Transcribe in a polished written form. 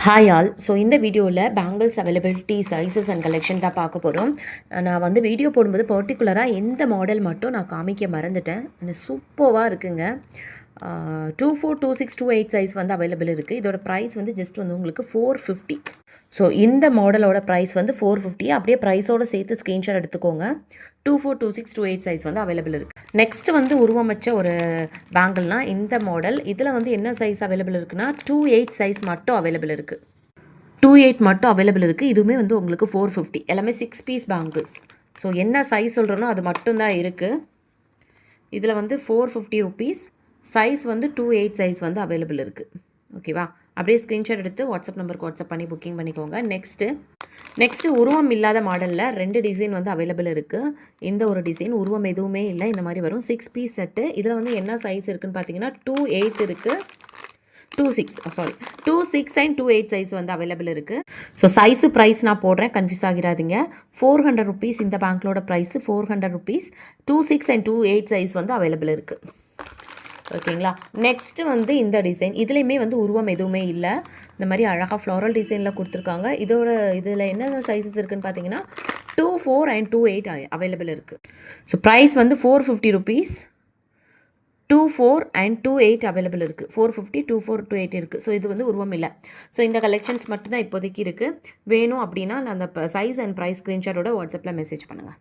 Hi all. So இந்த வீடியோவில் bangles availability sizes and collection தான் பார்க்க போகிறோம். நான் வந்து வீடியோ போடும்போது பர்டிகுலராக எந்த மாடல் மட்டும் நான் காமிக்க மறந்துட்டேன். சூப்பராக இருக்குங்க. 24, 26, 28 சைஸ் வந்து அவைலபிள் இருக்குது. இதோட ப்ரைஸ் வந்து ஜஸ்ட் வந்து உங்களுக்கு 450. ஸோ இந்த மாடலோட ப்ரைஸ் வந்து 450. அப்படியே ப்ரைஸோடு சேர்த்து ஸ்க்ரீன்ஷாட் எடுத்துக்கோங்க. 24, 26, 28 சைஸ் வந்து அவைலபிள் இருக்குது. நெக்ஸ்ட் வந்து உருவமைச்ச ஒரு பேங்கிள்னால் இந்த மாடல். இதில் வந்து என்ன சைஸ் அவைலபிள் இருக்குன்னா 28 சைஸ் மட்டும் அவைலபிள் இருக்குது. 28 மட்டும் அவைலபிள் இருக்குது. இதுவுமே வந்து உங்களுக்கு 450. எல்லாமே 6 பீஸ் பேங்கிள்ஸ். ஸோ என்ன சைஸ் சொல்கிறோன்னா அது மட்டும்தான் இருக்குது. இதில் வந்து 450 ருபீஸ். சைஸ் வந்து 28 சைஸ் வந்து அவைலபிள் இருக்குது. ஓகேவா? அப்படியே ஸ்க்ரீன்ஷாட் எடுத்து வாட்ஸ்அப் நம்பருக்கு வாட்ஸ்அப் பண்ணி புக்கிங் பண்ணிக்கோங்க. நெக்ஸ்ட்டு உருவம் இல்லாத மாடலில் 2 டிசைன் வந்து அவைலபிள் இருக்குது. இந்த ஒரு டிசைன் உருவம் எதுவுமே இல்லை, இந்த மாதிரி வரும். 6 பீஸ் செட்டு. இதில் வந்து என்ன சைஸ் இருக்குதுன்னு பார்த்தீங்கன்னா 28 இருக்குது, 26 அண்ட் 28 சைஸ் வந்து அவைலபிள் இருக்குது. ஸோ சைஸு ப்ரைஸ் நான் போடுறேன், கன்ஃபியூஸ் ஆகிடாதீங்க. 400 ருபீஸ் இந்த பேங்க்லோட ப்ரைஸு 400 ருபீஸ். 26 அண்ட் 28 சைஸ் வந்து அவைலபிள் இருக்குது. ஓகேங்களா? நெக்ஸ்ட்டு வந்து இந்த டிசைன். இதுலேயுமே வந்து உருவம் எதுவுமே இல்லை, இந்த மாதிரி அழகாக ஃப்ளாரல் டிசைனில் கொடுத்துருக்காங்க. இதில் என்ன சைஸஸ் இருக்குதுன்னு பார்த்தீங்கன்னா 24 அண்ட் 28 அவைலபிள் இருக்குது. ஸோ ப்ரைஸ் வந்து 450 ருபீஸ். 24 அண்ட் 28 அவைலபிள் இருக்குது. 450, 24, 28 இருக்குது. ஸோ இது வந்து உருவம் இல்லை. ஸோ இந்த கலெக்ஷன்ஸ் மட்டும்தான் இப்போதைக்கு இருக்குது. வேணும் அப்படின்னா நான் அந்த சைஸ் அண்ட் ப்ரைஸ் ஸ்க்ரீன்ஷாட்டோட வாட்ஸ்அப்பில் மெசேஜ் பண்ணுங்கள்.